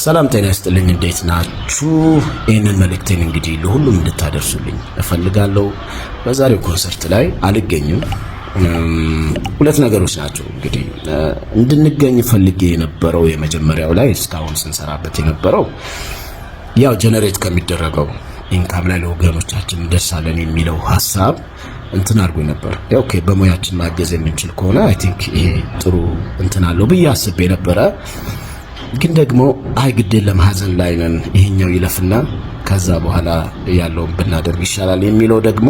ሰላም ጤና ይስጥልኝ። እንዴት ናችሁ? ይህንን መልእክቴን እንግዲህ ለሁሉም እንድታደርሱልኝ እፈልጋለሁ። በዛሬው ኮንሰርት ላይ አልገኝም። ሁለት ነገሮች ናቸው እንግዲህ እንድንገኝ ፈልጌ የነበረው። የመጀመሪያው ላይ እስካሁን ስንሰራበት የነበረው ያው ጀነሬት ከሚደረገው ኢንካም ላይ ለወገኖቻችን እንደርሳለን የሚለው ሐሳብ እንትን አድርጎ ነበር። ኦኬ በሙያችን ማገዝ የምንችል ከሆነ አይ ቲንክ ይሄ ጥሩ እንትን አለው ብዬ አስቤ ነበረ። ግን ደግሞ አይ ግዴን ለማዘን ላይ ነን፣ ይሄኛው ይለፍና ከዛ በኋላ ያለውን ብናደርግ ይሻላል የሚለው ደግሞ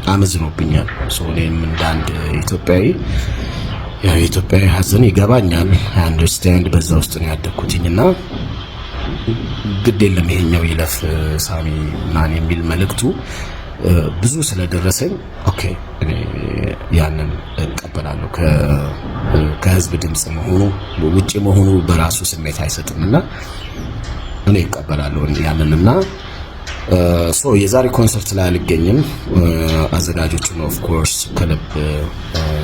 አመዝኖብኛል። ሶኔም እንዳንድ ኢትዮጵያዊ ያው ኢትዮጵያዊ ሀዘን ይገባኛል። አንደርስታንድ በዛ ውስጥ ነው ያደኩትኝና ግዴን ለማይኛው ይለፍ ሳሚ ማን የሚል መልእክቱ ብዙ ስለደረሰኝ ኦኬ እኔ ያንን እቀበላለሁ። ከህዝብ ድምጽ መሆኑ ውጪ መሆኑ በራሱ ስሜት አይሰጥምና እኔ እቀበላለሁ ያንንና የዛሬ ኮንሰርት ላይ አልገኝም። አዘጋጆቹን ኦፍ ኮርስ ከልብ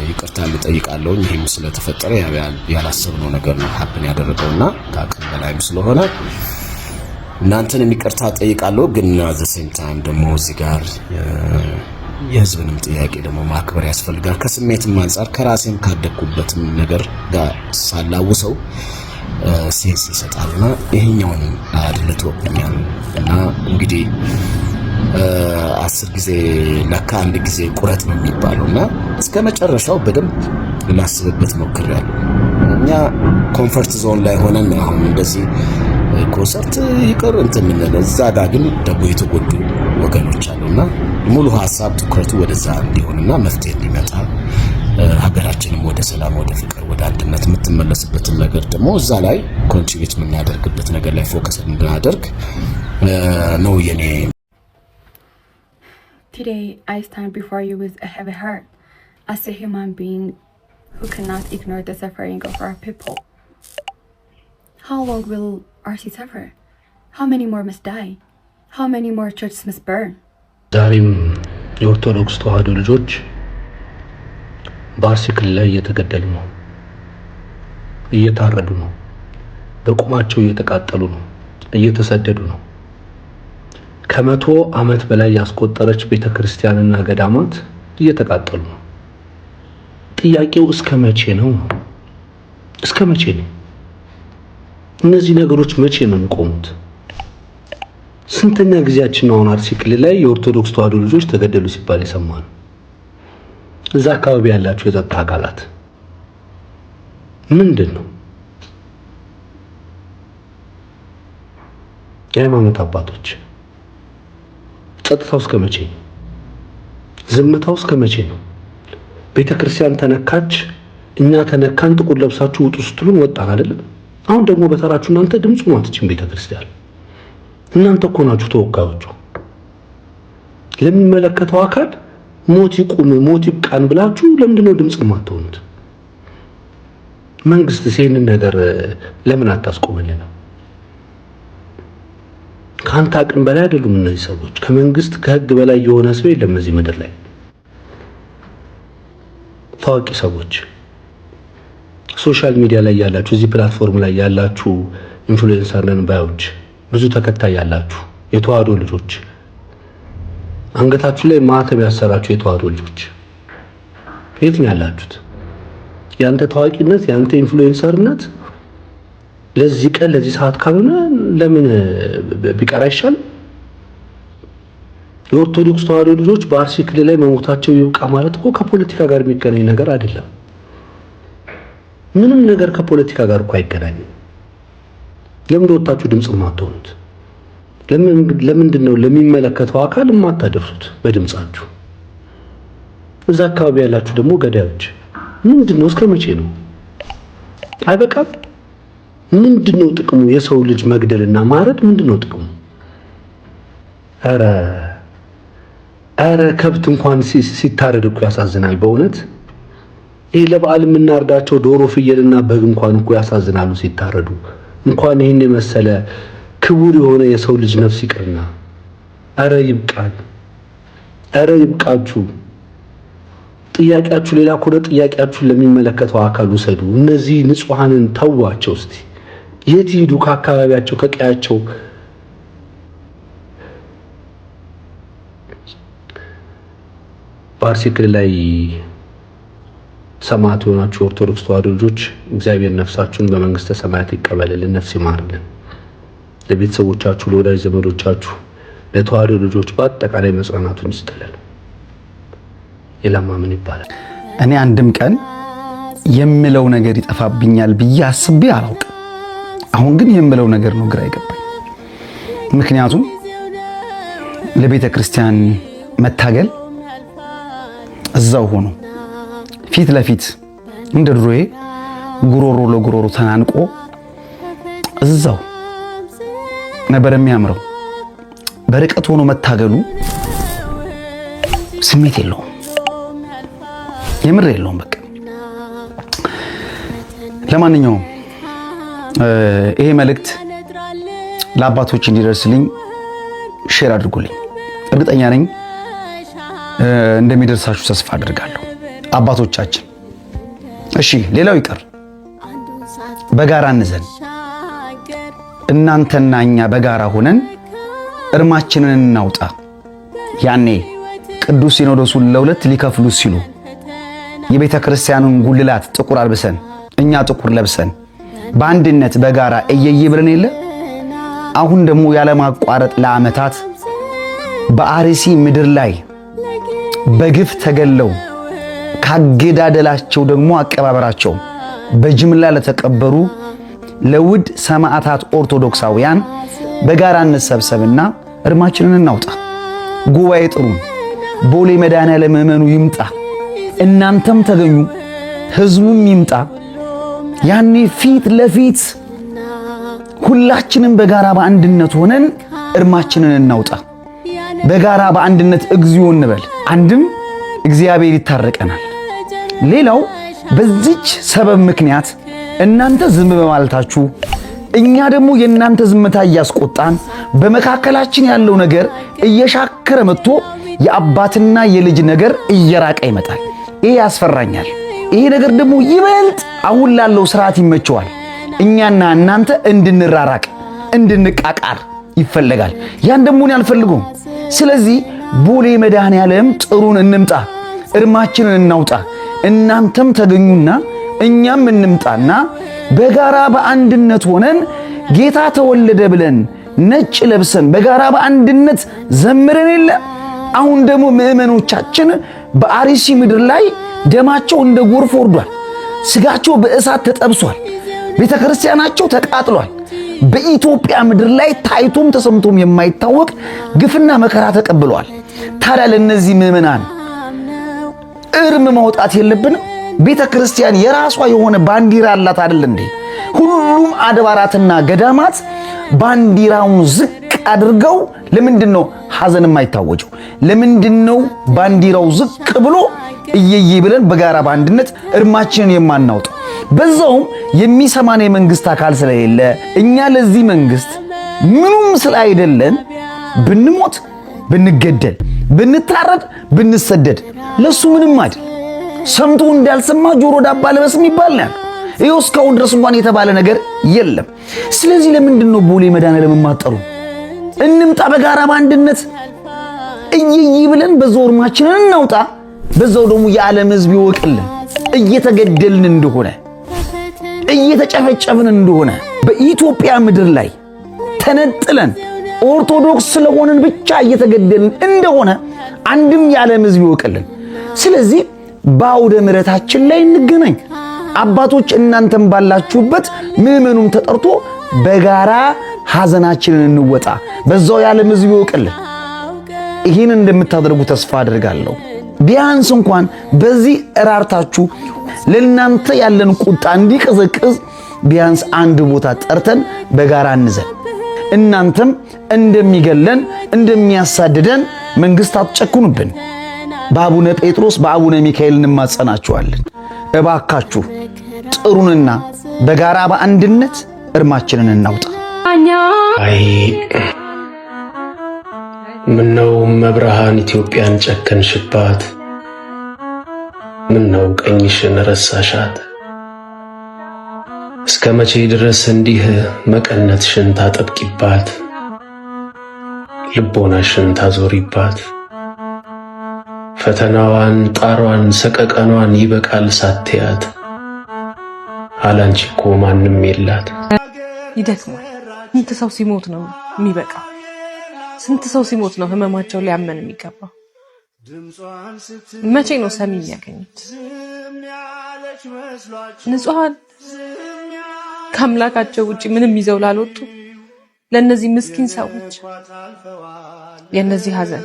ይቅርታ ልጠይቃለሁ። ይሄም ስለተፈጠረ ያላሰብነው ነገር ነው ሀፕን ያደረገውና ከአቅም በላይም ስለሆነ እናንተን ይቅርታ ጠይቃለሁ። ግን አት ዘ ሴም ታይም ደግሞ እዚህ ጋር የህዝብንም ጥያቄ ደግሞ ማክበር ያስፈልጋል። ከስሜትም አንፃር ከራሴም ካደኩበትም ነገር ጋር ሳላውሰው ሴንስ ይሰጣልና ይሄኛውን አድልቶብኛል እና እንግዲህ 10 ጊዜ ለካ አንድ ጊዜ ቁረጥ ነው የሚባለውና እስከ መጨረሻው በደንብ ላስብበት ሞክሬያለሁ። እኛ ኮምፎርት ዞን ላይ ሆነን አሁን እንደዚህ ኮንሰርት ይቅር እንትን ምንለው እዛ ጋር ግን ደግሞ የተጎዱ ወገኖች አሉና ሙሉ ሐሳብ ትኩረቱ ወደዛ እንዲሆንና መፍትሄ እንዲመጣ ሀገራችንም ወደ ሰላም፣ ወደ ፍቅር፣ ወደ አንድነት የምትመለስበትን ነገር ደግሞ እዛ ላይ ኮንትሪቢዩት የምናደርግበት ነገር ላይ ፎከስ እንድናደርግ ነው የኔ። Today I stand before you with a heavy heart as a human being who cannot ignore the suffering of our people. How long will RC suffer? How many more must die? How many more churches must burn? ዛሬም የኦርቶዶክስ ተዋህዶ ልጆች በአርሲ ክልል ላይ እየተገደሉ ነው፣ እየታረዱ ነው፣ በቁማቸው እየተቃጠሉ ነው፣ እየተሰደዱ ነው። ከ100 ዓመት በላይ ያስቆጠረች ቤተክርስቲያንና ገዳማት እየተቃጠሉ ነው። ጥያቄው እስከ መቼ ነው? እስከ መቼ ነው? እነዚህ ነገሮች መቼ ነው የሚቆሙት? ስንተኛ ጊዜያችን ነው አሁን አርሲ ክልል ላይ የኦርቶዶክስ ተዋህዶ ልጆች ተገደሉ ሲባል የሰማነው? እዛ አካባቢ ያላችሁ የጸጥታ አካላት ምንድን ነው? የሃይማኖት አባቶች ጸጥታው እስከ መቼ ነው? ዝምታው እስከ መቼ ነው? ቤተክርስቲያን ተነካች፣ እኛ ተነካን፣ ጥቁር ለብሳችሁ ውጡ ስትሉን ወጣን አይደለም? አሁን ደግሞ በተራችሁ እናንተ ድምጽ ነው አትችም። ቤተክርስቲያን እናንተ እኮ ናችሁ ተወካዮቹ። ለሚመለከተው አካል ሞት ይቁም፣ ሞት ይብቃን ብላችሁ ለምንድነው ድምጽ የማትሆኑት? መንግስት ይሄንን ነገር ለምን አታስቆመልን? ካንተ አቅም በላይ አይደሉም እነዚህ ሰዎች። ከመንግስት ከህግ በላይ የሆነ ሰው የለም እዚህ ምድር ላይ። ታዋቂ ሰዎች፣ ሶሻል ሚዲያ ላይ ያላችሁ፣ እዚህ ፕላትፎርም ላይ ያላችሁ ኢንፍሉዌንሰር ነን ባዮች፣ ብዙ ተከታይ ያላችሁ የተዋህዶ ልጆች፣ አንገታችሁ ላይ ማተብ ያሰራችሁ የተዋህዶ ልጆች የት ነው ያላችሁት? ያንተ ታዋቂነት፣ ያንተ ኢንፍሉዌንሰርነት ለዚህ ቀን ለዚህ ሰዓት ካልሆነ ለምን ቢቀር አይሻልም? የኦርቶዶክስ ተዋህዶ ልጆች በአርሲ ክልል ላይ መሞታቸው ይብቃ ማለት እኮ ከፖለቲካ ጋር የሚገናኝ ነገር አይደለም። ምንም ነገር ከፖለቲካ ጋር እኮ አይገናኝም። ለምን ወጣችሁ ድምጽ ማትሆኑት? ለምንድን ነው ለሚመለከተው አካል ማታደርሱት በድምጻችሁ? እዛ አካባቢ ያላችሁ ደግሞ ገዳዮች ምንድነው? እስከ መቼ ነው? አይበቃም? ምንድነው ጥቅሙ? የሰው ልጅ መግደልና ማረድ ምንድነው ጥቅሙ? አረ ከብት እንኳን ሲታረድ እኮ ያሳዝናል በእውነት። ይሄ ለበዓል የምናርዳቸው ዶሮ፣ ፍየልና በግ እንኳን እኮ ያሳዝናሉ ሲታረዱ። እንኳን ይሄን የመሰለ ክቡር የሆነ የሰው ልጅ ነፍስ ይቅርና። አረ ይብቃል፣ አረ ይብቃችሁ። ጥያቄያችሁ ሌላ ከሆነ ጥያቄያችሁን ለሚመለከተው አካል ውሰዱ። እነዚህ ንጹሃንን ተዋቸው እስቲ። የት ይሄዱ? ከአካባቢያቸው ከቀያቸው በአርሲ ክልል ላይ ሰማዕት የሆናችሁ ኦርቶዶክስ ተዋሕዶ ልጆች እግዚአብሔር ነፍሳችሁን በመንግስተ ሰማያት ይቀበልልን፣ ነፍስ ይማርልን። ለቤተሰቦቻችሁ፣ ለወዳጅ ዘመዶቻችሁ፣ ለተዋሕዶ ልጆች በአጠቃላይ መጽናናቱን ይስጥልን። የላማ ምን ይባላል? እኔ አንድም ቀን የምለው ነገር ይጠፋብኛል ብዬ አስቤ አላውቅም። አሁን ግን የምለው ነገር ነው ግራ ይገባኝ። ምክንያቱም ለቤተ ክርስቲያን መታገል እዛው ሆኖ ፊት ለፊት እንደ ድሮዬ ጉሮሮ ለጉሮሮ ተናንቆ እዛው ነበር የሚያምረው። በርቀት ሆኖ መታገሉ ስሜት የለውም፣ የምር የለውም። በቃ ለማንኛውም ይሄ መልእክት ለአባቶች እንዲደርስልኝ ሼር አድርጉልኝ። እርግጠኛ ነኝ እንደሚደርሳችሁ ተስፋ አድርጋለሁ። አባቶቻችን እሺ፣ ሌላው ይቀር በጋራ እንዘን። እናንተና እኛ በጋራ ሆነን እርማችንን እናውጣ። ያኔ ቅዱስ ሲኖዶሱን ለሁለት ሊከፍሉ ሲሉ የቤተ ክርስቲያኑን ጉልላት ጥቁር አልብሰን እኛ ጥቁር ለብሰን በአንድነት በጋራ እየየ ብለን የለ። አሁን ደግሞ ያለማቋረጥ ለዓመታት በአርሲ ምድር ላይ በግፍ ተገለው ካገዳደላቸው ደግሞ አቀባበራቸው በጅምላ ለተቀበሩ ለውድ ሰማዕታት ኦርቶዶክሳውያን በጋራ እንሰብሰብና እርማችንን እናውጣ። ጉባኤ ጥሩን፣ ቦሌ መድኃኔዓለም ምዕመኑ ይምጣ፣ እናንተም ተገኙ፣ ህዝቡም ይምጣ። ያኔ ፊት ለፊት ሁላችንም በጋራ በአንድነት ሆነን እርማችንን እናውጣ። በጋራ በአንድነት እግዚኦ እንበል። አንድም እግዚአብሔር ይታረቀናል። ሌላው በዚች ሰበብ ምክንያት እናንተ ዝም በማለታችሁ እኛ ደግሞ የእናንተ ዝምታ እያስቆጣን በመካከላችን ያለው ነገር እየሻከረ መጥቶ የአባትና የልጅ ነገር እየራቀ ይመጣል። ይሄ ያስፈራኛል። ይሄ ነገር ደግሞ ይበልጥ አሁን ላለው ስርዓት ይመቸዋል። እኛና እናንተ እንድንራራቅ እንድንቃቃር ይፈለጋል። ያን ደግሞ እኔ አልፈልገውም። ስለዚህ ቦሌ መድኃኔዓለም ጥሩን እንምጣ፣ እርማችንን እናውጣ። እናንተም ተገኙና እኛም እንምጣና በጋራ በአንድነት ሆነን ጌታ ተወለደ ብለን ነጭ ለብሰን በጋራ በአንድነት ዘምረን የለ። አሁን ደግሞ ምዕመኖቻችን በአርሲ ምድር ላይ ደማቸው እንደ ጎርፍ ወርዷል። ስጋቸው በእሳት ተጠብሷል። ቤተ ክርስቲያናቸው ተቃጥሏል። በኢትዮጵያ ምድር ላይ ታይቶም ተሰምቶም የማይታወቅ ግፍና መከራ ተቀብለዋል። ታዲያ ለነዚህ ምዕመናን እርም ማውጣት የለብንም? ቤተ ክርስቲያን የራሷ የሆነ ባንዲራ አላት አይደል እንዴ? ሁሉም አድባራትና ገዳማት ባንዲራውን ዝቅ አድርገው ለምንድነው ሐዘን የማይታወጀው? ለምንድነው ባንዲራው ዝቅ ብሎ እየየ ብለን በጋራ በአንድነት እርማችንን የማናውጣው? በዛውም የሚሰማን የመንግስት አካል ስለሌለ እኛ ለዚህ መንግስት ምኑም ስላይደለን ብንሞት፣ ብንገደል፣ ብንታረድ፣ ብንሰደድ ለሱ ምንም አይደል። ሰምቶ እንዳልሰማ ጆሮ ዳባ ልበስ የሚባል ነው። ይኸው እስካሁን ድረስ እንኳን የተባለ ነገር የለም። ስለዚህ ለምንድነው ቦሌ መድኃኔዓለም የማጠሩ? እንምጣ በጋራ በአንድነት እየይ ብለን በዛው እርማችንን እናውጣ። በዛው ደግሞ የዓለም ሕዝብ ይወቅልን እየተገደልን እንደሆነ እየተጨፈጨፍን እንደሆነ በኢትዮጵያ ምድር ላይ ተነጥለን ኦርቶዶክስ ስለሆንን ብቻ እየተገደልን እንደሆነ አንድም የዓለም ሕዝብ ይወቅልን። ስለዚህ በአውደ ምሕረታችን ላይ እንገናኝ። አባቶች እናንተም ባላችሁበት ምዕመኑም ተጠርቶ በጋራ ሐዘናችንን እንወጣ። በዛው የዓለም ሕዝብ ይወቅልን። ይህን እንደምታደርጉ ተስፋ አድርጋለሁ። ቢያንስ እንኳን በዚህ እራርታችሁ ለእናንተ ያለን ቁጣ እንዲቀዘቅዝ ቢያንስ አንድ ቦታ ጠርተን በጋራ እንዘን። እናንተም እንደሚገለን እንደሚያሳድደን መንግስት አትጨክኑብን። በአቡነ ጴጥሮስ በአቡነ ሚካኤል እንማጸናችኋለን። እባካችሁ ጥሩንና በጋራ በአንድነት እርማችንን እናውጣ። አይ ምነው መብርሃን ኢትዮጵያን ጨከንሽባት? ምነው ቀኝሽን ረሳሻት? እስከ መቼ ድረስ እንዲህ መቀነትሽን ታጠብቂባት ልቦናሽን ታዞሪባት ፈተናዋን ጣሯን ሰቀቀኗን ይበቃል ሳትያት አላንቺ እኮ ማንም የላት። ይደክማል። ስንት ሰው ሲሞት ነው የሚበቃው? ስንት ሰው ሲሞት ነው ህመማቸው ሊያመን የሚገባው? መቼ ነው ሰሚ የሚያገኙት? ንጹሃን ከአምላካቸው ውጪ ምንም ይዘው ላልወጡ ለነዚህ ምስኪን ሰዎች የነዚህ ሐዘን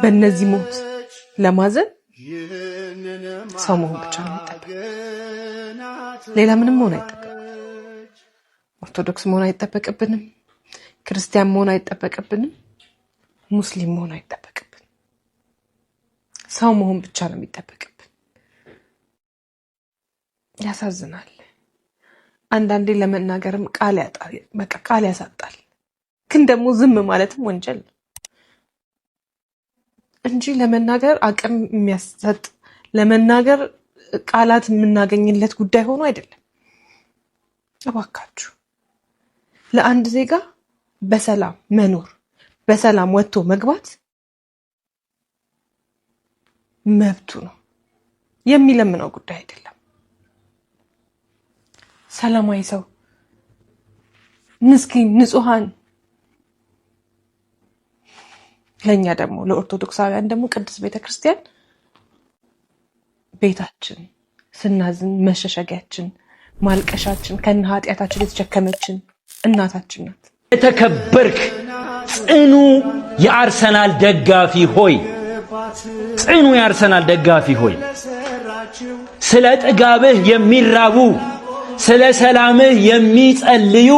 በነዚህ ሞት ለማዘን ሰው መሆን ብቻ ነው የሚጠበቅ። ሌላ ምንም መሆን አይጠበቅም። ኦርቶዶክስ መሆን አይጠበቅብንም። ክርስቲያን መሆን አይጠበቅብንም። ሙስሊም መሆን አይጠበቅብንም። ሰው መሆን ብቻ ነው የሚጠበቅብን። ያሳዝናል። አንዳንዴ ለመናገርም ቃል ያጣል። በቃ ቃል ያሳጣል። ግን ደግሞ ዝም ማለትም ወንጀል ነው እንጂ ለመናገር አቅም የሚያሰጥ ለመናገር ቃላት የምናገኝለት ጉዳይ ሆኖ አይደለም። እባካችሁ ለአንድ ዜጋ በሰላም መኖር በሰላም ወጥቶ መግባት መብቱ ነው። የሚለምነው ጉዳይ አይደለም። ሰላማዊ ሰው ምስኪን ንጹሃን ለኛ ደግሞ ለኦርቶዶክሳውያን ደግሞ ቅድስት ቤተክርስቲያን ቤታችን ስናዝን መሸሸጊያችን ማልቀሻችን ከነ ኃጢያታችን የተሸከመችን እናታችን ናት። የተከበርክ ጽኑ የአርሰናል ደጋፊ ሆይ ጽኑ የአርሰናል ደጋፊ ሆይ ስለ ጥጋብህ የሚራቡ ስለ ሰላምህ የሚጸልዩ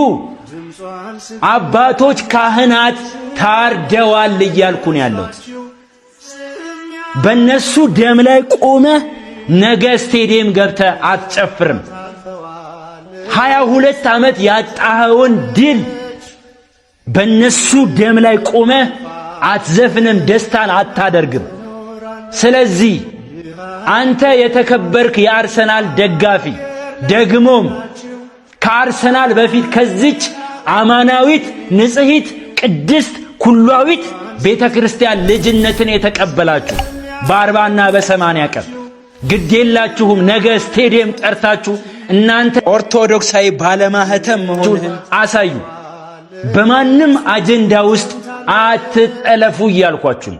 አባቶች ካህናት ታርደዋል እያልኩ ነው ያለሁት። በእነሱ ደም ላይ ቆመህ ነገ ስቴዲየም ገብተህ አትጨፍርም። 22 ዓመት ያጣኸውን ድል በእነሱ ደም ላይ ቆመህ አትዘፍንም፣ ደስታን አታደርግም። ስለዚህ አንተ የተከበርክ የአርሰናል ደጋፊ ደግሞም ከአርሰናል በፊት ከዚች አማናዊት ንጽሕት ቅድስት ኩሏዊት ቤተክርስቲያን ልጅነትን የተቀበላችሁ በ40 እና በ80 ቀን ግዴላችሁም ነገ ስቴዲየም ጠርታችሁ እናንተ ኦርቶዶክሳዊ ባለማህተም መሆኑን አሳዩ። በማንም አጀንዳ ውስጥ አትጠለፉ እያልኳችሁ